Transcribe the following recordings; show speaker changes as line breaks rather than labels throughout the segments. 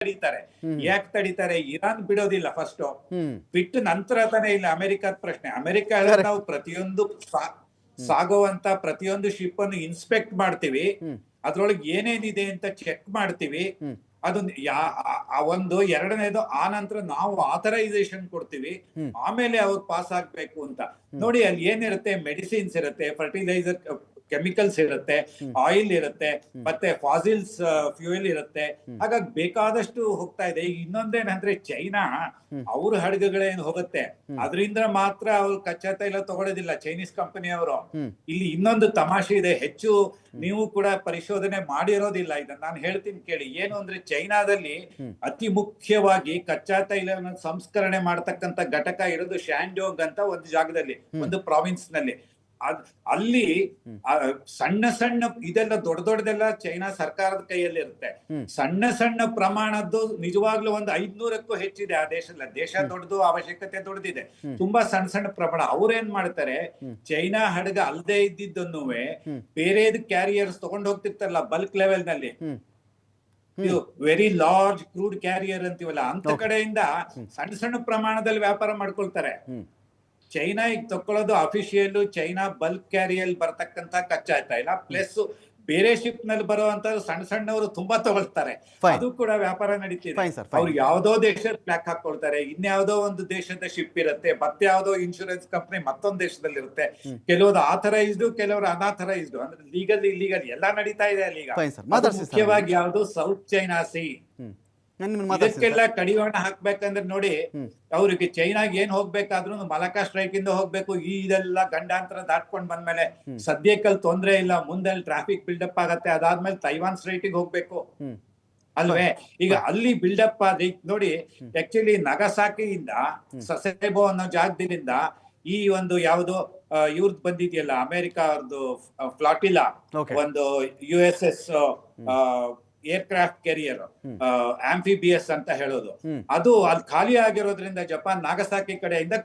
ತಡೀತಾರೆ. ಯಾಕೆ ತಡೀತಾರೆ? ಇರಾನ್ ಬಿಡೋದಿಲ್ಲ ಫಸ್ಟ್, ಬಿಟ್ಟು ನಂತರ ತಾನೇ ಇಲ್ಲ ಅಮೆರಿಕದ ಪ್ರಶ್ನೆ. ಅಮೆರಿಕ ನಾವು ಪ್ರತಿಯೊಂದು ಸಾಗುವಂತ ಪ್ರತಿಯೊಂದು ಶಿಪ್ ಅನ್ನು ಇನ್ಸ್ಪೆಕ್ಟ್ ಮಾಡ್ತೀವಿ, ಅದ್ರೊಳಗೆ ಏನೇನಿದೆ ಅಂತ ಚೆಕ್ ಮಾಡ್ತೀವಿ. ಅದೊಂದು ಒಂದು ಎರಡನೇದು, ಆ ನಂತರ ನಾವು ಆಥರೈಸೇಷನ್ ಕೊಡ್ತೀವಿ, ಆಮೇಲೆ ಅವ್ರು ಪಾಸ್ ಆಗ್ಬೇಕು ಅಂತ. ನೋಡಿ ಅಲ್ಲಿ ಏನಿರುತ್ತೆ, ಮೆಡಿಸಿನ್ಸ್ ಇರುತ್ತೆ, ಫರ್ಟಿಲೈಸರ್ ಕೆಮಿಕಲ್ಸ್ ಇರುತ್ತೆ, ಆಯಿಲ್ ಇರುತ್ತೆ, ಮತ್ತೆ ಫಾಸಿಲ್ಸ್ ಫ್ಯೂಯಲ್ ಇರುತ್ತೆ. ಹಾಗಾಗಿ ಬೇಕಾದಷ್ಟು ಹೋಗ್ತಾ ಇದೆ. ಈಗ ಇನ್ನೊಂದೇನಂದ್ರೆ ಚೈನಾ ಅವ್ರ ಹಡಗುಗಳೇನು ಹೋಗುತ್ತೆ ಅದರಿಂದ ಮಾತ್ರ ಅವ್ರು ಕಚ್ಚಾ ತೈಲ ತಗೊಳ್ಳೋದಿಲ್ಲ ಚೈನೀಸ್ ಕಂಪನಿಯವರು. ಇಲ್ಲಿ ಇನ್ನೊಂದು ತಮಾಷೆ ಇದೆ, ಹೆಚ್ಚು ನೀವು ಕೂಡ ಪರಿಶೋಧನೆ ಮಾಡಿರೋದಿಲ್ಲ ಇದನ್ನ, ನಾನು ಹೇಳ್ತೀನಿ ಕೇಳಿ. ಏನು ಅಂದ್ರೆ ಚೈನಾದಲ್ಲಿ ಅತಿ ಮುಖ್ಯವಾಗಿ ಕಚ್ಚಾ ತೈಲವನ್ನು ಸಂಸ್ಕರಣೆ ಮಾಡ್ತಕ್ಕಂತ ಘಟಕ ಇರೋದು ಶಾಂಡೋಂಗ್ ಅಂತ ಒಂದು ಜಾಗದಲ್ಲಿ, ಒಂದು ಪ್ರಾವಿನ್ಸ್ ನಲ್ಲಿ. ಅಲ್ಲಿ ಸಣ್ಣ ಸಣ್ಣ ಇದೆಲ್ಲ ದೊಡ್ಡ ದೊಡ್ಡದೆಲ್ಲ ಚೈನಾ ಸರ್ಕಾರದ ಕೈಯಲ್ಲಿ ಇರುತ್ತೆ. ಸಣ್ಣ ಸಣ್ಣ ಪ್ರಮಾಣದ್ದು ನಿಜವಾಗ್ಲೂ ಒಂದು 500ಕ್ಕೂ ಹೆಚ್ಚಿದೆ ಆ ದೇಶದಲ್ಲಿ. ದೇಶ ದೊಡ್ಡದು, ಅವಶ್ಯಕತೆ ದೊಡ್ಡದಿದೆ, ತುಂಬಾ ಸಣ್ಣ ಸಣ್ಣ ಪ್ರಮಾಣ. ಅವ್ರೇನ್ ಮಾಡ್ತಾರೆ, ಚೈನಾ ಹಡಗ ಅಲ್ಲದೆ ಇದ್ದಿದ್ದನ್ನು ಬೇರೆದು ಕ್ಯಾರಿಯರ್ಸ್ ತಗೊಂಡು ಹೋಗ್ತಿರ್ತಾರಲ್ಲ ಬಲ್ಕ್ ಲೆವೆಲ್ ನಲ್ಲಿ, ಇದು ವೆರಿ ಲಾರ್ಜ್ ಕ್ರೂಡ್ ಕ್ಯಾರಿಯರ್ ಅಂತೀವಲ್ಲ, ಅಂತ ಕಡೆಯಿಂದ ಸಣ್ಣ ಸಣ್ಣ ಪ್ರಮಾಣದಲ್ಲಿ ವ್ಯಾಪಾರ ಮಾಡ್ಕೊಳ್ತಾರೆ. ಚೈನಾ ಈಗ ತಕೊಳ್ಳೋದು ಅಫಿಷಿಯಲ್ ಚೈನಾ ಬಲ್ಕ್ ಕ್ಯಾರಿಯಲ್ ಬರ್ತಕ್ಕಂತ ಕಚ್ಚಾ ತೈಲ ಪ್ಲಸ್ ಬೇರೆ ಶಿಪ್ ನಲ್ಲಿ ಬರುವಂತ ಸಣ್ಣ ಸಣ್ಣವರು ತುಂಬಾ ತಗೊಳ್ತಾರೆ. ಅದು ಕೂಡ ವ್ಯಾಪಾರ ನಡೀತಿದೆ. ಅವ್ರು ಯಾವ್ದೋ ದೇಶದ ಫ್ಲಾಗ್ ಹಾಕೊಳ್ತಾರೆ, ಇನ್ಯಾವುದೋ ಒಂದು ದೇಶದ ಶಿಪ್ ಇರುತ್ತೆ, ಮತ್ತೆ ಯಾವ್ದೋ ಇನ್ಶೂರೆನ್ಸ್ ಕಂಪನಿ ಮತ್ತೊಂದು ದೇಶದಲ್ಲಿ ಇರುತ್ತೆ. ಕೆಲವರು ಆಥರೈಸ್ಡ್, ಕೆಲವರು ಅನಾಥರೈಸ್ಡ್, ಅಂದ್ರೆ ಲೀಗಲ್ ಇಲ್ಲೀಗಲ್ ಎಲ್ಲ ನಡೀತಾ ಇದೆ ಅಲ್ಲಿ. ಈಗ ಮುಖ್ಯವಾಗಿ ಯಾವ್ದು ಸೌತ್ ಚೈನಾ ಸಿ, ಇದಕ್ಕೆಲ್ಲ ಕಡಿವಾಣ ಹಾಕ್ಬೇಕಂದ್ರೆ ನೋಡಿ, ಅವ್ರಿಗೆ ಚೈನಾಗ್ ಏನ್ ಹೋಗ್ಬೇಕಾದ್ರೂ ಮಲಕಾ ಸ್ಟ್ರೈಕ್ ಇಂದ ಹೋಗ್ಬೇಕು. ಇದೆಲ್ಲ ಗಂಡಾಂತರ ದಾಟ್ಕೊಂಡ್ ಬಂದ್ಮೇಲೆ ಸದ್ಯಕ್ಕಲ್ಲಿ ತೊಂದ್ರೆ ಇಲ್ಲ, ಮುಂದೆ ಟ್ರಾಫಿಕ್ ಬಿಲ್ಡಪ್ ಆಗತ್ತೆ. ಅದಾದ್ಮೇಲೆ ತೈವಾನ್ ಸ್ಟ್ರೈಟಿಗೆ ಹೋಗ್ಬೇಕು ಅಲ್ವೇ? ಈಗ ಅಲ್ಲಿ ಬಿಲ್ಡಪ್ ಆದ್ರೆ ನೋಡಿ, ಆಕ್ಚುಲಿ ನಗಸಾಕಿಯಿಂದ ಸಸೆಬೋ ಅನ್ನೋ ಜಾಗದಿಂದ ಈ ಒಂದು ಯಾವ್ದು ಇವ್ರದ್ದು ಬಂದಿದೆಯಲ್ಲ, ಅಮೆರಿಕ ಅವ್ರದ್ದು ಫ್ಲಾಟಿಲಾ, ಒಂದು USS ಏರ್ಕ್ರಾಫ್ಟ್ ಕೆರಿಯರ್ ಆಂಫಿಬಿಯಸ್ ಅಂತ ಹೇಳೋದು, ಅದು ಅಲ್ಲಿ ಖಾಲಿ ಆಗಿರೋದ್ರಿಂದ ಜಪಾನ್ ನಾಗಸಾಕಿ ಕಡೆಯಿಂದ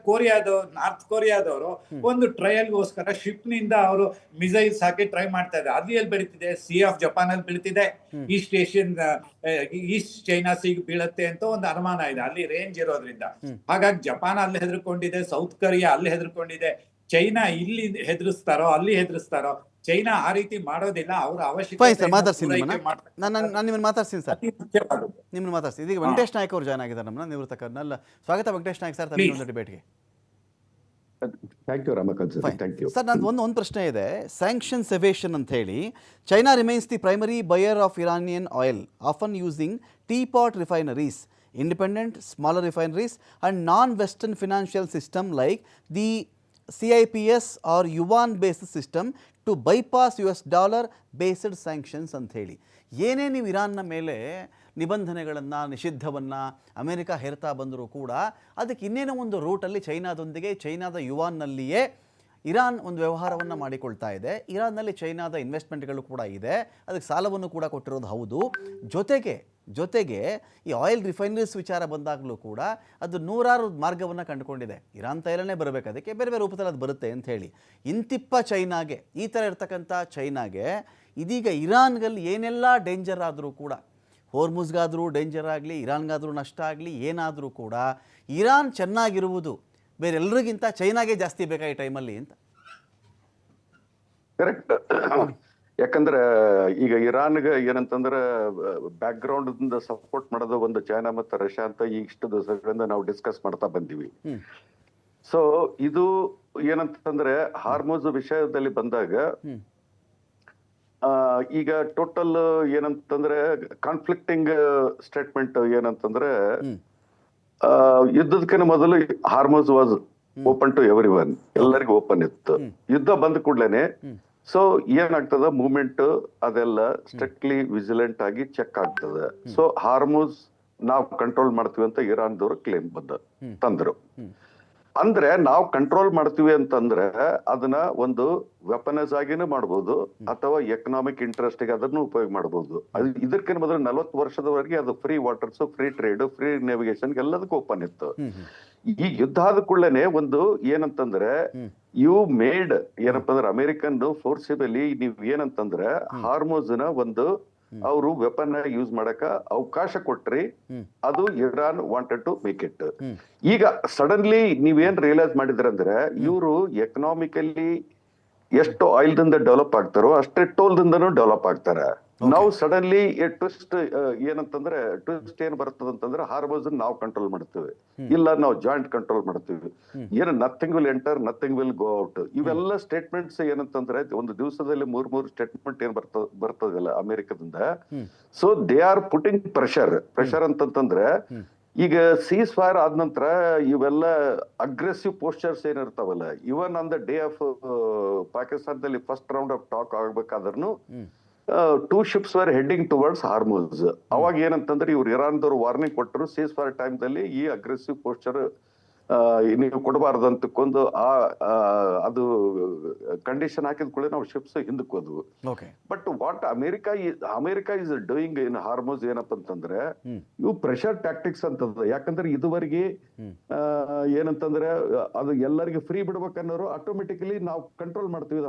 ನಾರ್ತ್ ಕೊರಿಯಾದವರು ಒಂದು ಟ್ರಯಲ್ಗೋಸ್ಕರ ಶಿಪ್ ನಿಂದ ಅವರು ಮಿಸೈಲ್ಸ್ ಹಾಕಿ ಟ್ರೈ ಮಾಡ್ತಾ ಇದ್ದಾರೆ. ಅದು ಎಲ್ಲಿ ಬೆಳೀತಿದೆ? ಸಿ ಆಫ್ ಜಪಾನ್ ಅಲ್ಲಿ ಬೀಳ್ತಿದೆ, ಈಸ್ಟ್ ಚೈನಾ ಸೀಗ್ ಬೀಳತ್ತೆ ಅಂತ ಒಂದು ಅನುಮಾನ ಇದೆ, ಅಲ್ಲಿ ರೇಂಜ್ ಇರೋದ್ರಿಂದ. ಹಾಗಾಗಿ ಜಪಾನ್ ಅಲ್ಲಿ ಹೆದರ್ಕೊಂಡಿದೆ, ಸೌತ್ ಕೊರಿಯಾ ಅಲ್ಲಿ ಹೆದರ್ಕೊಂಡಿದೆ. ಚೈನಾ ಇಲ್ಲಿ ಹೆದರಿಸ್ತಾರೋ ಅಲ್ಲಿ ಹೆದರಿಸ್ತಾರೋ, ಚೈನಾ ಆ ರೀತಿ ಮಾಡೋದಿಲ್ಲ. ಅವರ ಅವಶ್ಯಕತೆ
ಮಾತಾಡ್ತೀನಿ ಇದೀಗ ವೆಂಕಟೇಶ್ ನಾಯ್ಕ ಅವರು ಜಾಯ್ನ್ ಆಗಿದ್ದಾರೆ ನಮ್ಮನ್ನ, ನಿವೃತ್ತ ಕರ್ನಲ್. ಸ್ವಾಗತ ವೆಂಕಟೇಶ್ ನಾಯ್ಕ ಸರ್ ತಮ್ಮ ಡಿಬೇಟ್ಗೆ. ಸರ್, ನಂದು ಒಂದು ಪ್ರಶ್ನೆ ಇದೆ. ಸ್ಯಾಂಕ್ಷನ್ಸ್ ಎವೇಷನ್ ಅಂತ ಹೇಳಿ, China remains the primary buyer of Iranian oil, often using teapot refineries, independent, smaller refineries and non-Western financial system like the CIPS or yuan-based system to bypass US dollar-based sanctions ಅಂತ ಹೇಳಿ. ಏನೇ ನೀವು ಇರಾನ್ನ ಮೇಲೆ ನಿಬಂಧನೆಗಳನ್ನು, ನಿಷಿದ್ಧವನ್ನು America ಹೇರ್ತಾ ಬಂದರೂ ಕೂಡ ಅದಕ್ಕೆ ಇನ್ನೇನೋ ಒಂದು ರೂಟಲ್ಲಿ ಚೈನಾದೊಂದಿಗೆ, ಚೈನಾದ ಯುವಾನ್ನಲ್ಲಿಯೇ ಇರಾನ್ ಒಂದು ವ್ಯವಹಾರವನ್ನು ಮಾಡಿಕೊಳ್ತಾ ಇದೆ. ಇರಾನ್ನಲ್ಲಿ ಚೈನಾದ ಇನ್ವೆಸ್ಟ್ಮೆಂಟ್ಗಳು ಕೂಡ ಇದೆ, ಅದಕ್ಕೆ ಸಾಲವನ್ನು ಕೂಡ ಕೊಟ್ಟಿರೋದು ಹೌದು. ಜೊತೆಗೆ ಈ ಆಯಿಲ್ ರಿಫೈನರೀಸ್ ವಿಚಾರ ಬಂದಾಗಲೂ ಕೂಡ ಅದು ನೂರಾರು ಮಾರ್ಗವನ್ನು ಕಂಡುಕೊಂಡಿದೆ. ಇರಾನ್ ತೈಲನೇ ಬರಬೇಕು, ಅದಕ್ಕೆ ಬೇರೆ ಬೇರೆ ರೂಪದಲ್ಲಿ ಅದು ಬರುತ್ತೆ ಅಂತ ಹೇಳಿ. ಇಂತಿಪ್ಪ ಚೈನಾಗೆ, ಈ ಥರ ಇರ್ತಕ್ಕಂಥ ಚೈನಾಗೆ ಇದೀಗ ಇರಾನ್ಗಲ್ಲಿ ಏನೆಲ್ಲ ಡೇಂಜರ್ ಆದರೂ ಕೂಡ, ಹೋರ್ಮುಜ್ಗಾದರೂ ಡೇಂಜರ್ ಆಗಲಿ, ಇರಾನ್ಗಾದರೂ ನಷ್ಟ ಆಗಲಿ, ಏನಾದರೂ ಕೂಡ ಇರಾನ್ ಚೆನ್ನಾಗಿರುವುದು ಬೇರೆಲ್ಲರಿಗಿಂತ ಚೈನಾಗೆ ಜಾಸ್ತಿ ಬೇಕಾ ಈ ಟೈಮಲ್ಲಿ ಅಂತ?
ಕರೆಕ್ಟ್. ಯಾಕಂದ್ರೆ ಈಗ ಇರಾನ್ಗೆ ಏನಂತಂದ್ರೆ ಬ್ಯಾಕ್ ಗ್ರೌಂಡ್ ಸಪೋರ್ಟ್ ಮಾಡೋದು ಒಂದು ಚೈನಾ ಮತ್ತು ರಷ್ಯಾ ಅಂತ ಇಷ್ಟು ದಿವಸಗಳಿಂದ ನಾವು ಡಿಸ್ಕಸ್ ಮಾಡ್ತಾ ಬಂದೀವಿ. ಸೊ ಇದು ಏನಂತಂದ್ರೆ ಹಾರ್ಮೋಸ್ ವಿಷಯದಲ್ಲಿ ಬಂದಾಗ ಈಗ ಟೋಟಲ್ ಏನಂತಂದ್ರೆ ಕಾನ್ಫ್ಲಿಕ್ಟಿಂಗ್ ಸ್ಟೇಟ್ಮೆಂಟ್ ಏನಂತಂದ್ರೆ, ಯುದ್ಧದಕ್ಕಿಂತ ಮೊದಲು Hormuz was open to every one, ಎಲ್ಲರಿಗೂ ಓಪನ್ ಇತ್ತು. ಯುದ್ಧ ಬಂದ ಕೂಡ್ಲೇನೆ ಸೊ ಏನಾಗ್ತದ, ಮೂವ್ಮೆಂಟ್ ಅದೆಲ್ಲ ಸ್ಟ್ರಿಕ್ಟ್ಲಿ ವಿಜಿಲೆಂಟ್ ಆಗಿ ಚೆಕ್ ಆಗ್ತದೆ. ಸೊ ಹಾರ್ಮೋಸ್ ನಾವು ಕಂಟ್ರೋಲ್ ಮಾಡ್ತೀವಿ ಅಂತ ಇರಾನ್ದವ್ರು ಕ್ಲೇಮ್ ತಂದ್ರು. ಅಂದ್ರೆ ನಾವು ಕಂಟ್ರೋಲ್ ಮಾಡ್ತೀವಿ ಅಂತಂದ್ರೆ ಅದನ್ನ ಒಂದು ವೆಪನೈಸ್ ಆಗಿನೂ ಮಾಡ್ಬೋದು, ಅಥವಾ ಎಕನಾಮಿಕ್ ಇಂಟ್ರೆಸ್ಟ್ ಗೆ ಅದನ್ನು ಉಪಯೋಗ ಮಾಡ್ಬೋದು. ಇದಕ್ಕಿಂತ ಮೊದಲು 40 ವರ್ಷದವರೆಗೆ ಅದು free waters, free trade, free navigation ಎಲ್ಲದಕ್ಕೂ ಓಪನ್ ಇತ್ತು. ಈ ಯುದ್ಧ ಆದ ಕೂಡಲೇ ಒಂದು ಏನಂತಂದ್ರೆ, ಯು ಮೇಡ್ ಏನಪ್ಪ ಅಂದ್ರೆ ಅಮೆರಿಕನ್ ಫೋರ್ಸಿಬಲಿ ನೀವ್ ಏನಂತಂದ್ರೆ ಹಾರ್ಮೋಸ್ ನ ಒಂದು ಅವರು ವೆಪನ್ ಯೂಸ್ ಮಾಡಕ ಅವಕಾಶ ಕೊಟ್ರಿ. ಅದು Iran wanted to make it. ಈಗ ಸಡನ್ಲಿ ನೀವೇನ್ ರಿಯಲೈಸ್ ಮಾಡಿದ್ರಂದ್ರೆ ಇವರು ಎಕನಾಮಿಕಲಿ ಎಷ್ಟು ಆಯಿಲ್ ದಿಂದ ಡೆವಲಪ್ ಆಗ್ತಾರೋ ಅಷ್ಟೇ ಟೋಲ್ ದಿಂದನೂ ಡೆವಲಪ್ ಆಗ್ತಾರೆ. ನಾವು ಸಡನ್ಲಿ ಟ್ವಿಸ್ಟ್ ಏನಂತಂದ್ರೆ ಟ್ವಿಸ್ಟ್ ಏನ್ ಬರ್ತದಂತಂದ್ರೆ ಹಾರ್ಮೋಸ್ ನಾವು ಕಂಟ್ರೋಲ್ ಮಾಡ್ತೀವಿ, ಇಲ್ಲ ನಾವು ಜಾಯಿಂಟ್ ಕಂಟ್ರೋಲ್ ಮಾಡ್ತೀವಿ, ಏನು nothing will enter, nothing will go out. ಇವೆಲ್ಲ ಸ್ಟೇಟ್ಮೆಂಟ್ಸ್ ಏನಂತಂದ್ರೆ ಒಂದು ದಿವಸದಲ್ಲಿ ಮೂರ್ ಸ್ಟೇಟ್ಮೆಂಟ್ ಏನ್ ಬರ್ತದಿಲ್ಲ ಅಮೆರಿಕದಿಂದ. So they are putting pressure ಅಂತಂತಂದ್ರೆ ಈಗ ಸೀಸ್ ಫೈರ್ ಆದ ನಂತರ ಇವೆಲ್ಲ ಅಗ್ರೆಸಿವ್ ಪೋಸ್ಚರ್ಸ್ ಏನಿರ್ತಾವಲ್ಲ, even on the day of ಪಾಕಿಸ್ತಾನದಲ್ಲಿ ಫಸ್ಟ್ ರೌಂಡ್ ಆಫ್ ಟಾಕ್ ಆಗ್ಬೇಕಾದ್ರೂ 2 ships were heading towards Hormuz. ಅವಾಗ ಏನಂತಂದ್ರೆ ಇವ್ರು ಇರಾನ್ದವ್ರು ವಾರ್ನಿಂಗ್ ಕೊಟ್ಟರು, ಸೀಸ್ ಫೈರ್ ಟೈಮ್ ದಲ್ಲಿ ಈ ಅಗ್ರೆಸಿವ್ ಪೋಸ್ಚರ್ ನೀವು ಕೊಡಬಾರ್ದು ಅಂತಕೊಂಡು ಅದು ಕಂಡೀಷನ್ ಹಾಕಿದ ಕೂಡ ನಾವು ಶಿಪ್ಸ್ ಹಿಂದಕ್ಕೆ ಹೋದ್ವು. But what America is doing in Hormuz ಏನಪ್ಪ ಅಂತಂದ್ರೆ ಇವು ಪ್ರೆಷರ್ ಟ್ಯಾಕ್ಟಿಕ್ಸ್ ಅಂತಂದ್ರೆ, ಯಾಕಂದ್ರೆ ಇದುವರೆಗೆ ಏನಂತಂದ್ರೆ ಅದು ಎಲ್ಲರಿಗೆ ಫ್ರೀ ಬಿಡ್ಬೇಕನ್ನೋರು ಆಟೋಮೆಟಿಕಲಿ ನಾವು ಕಂಟ್ರೋಲ್ ಮಾಡ್ತೀವಿ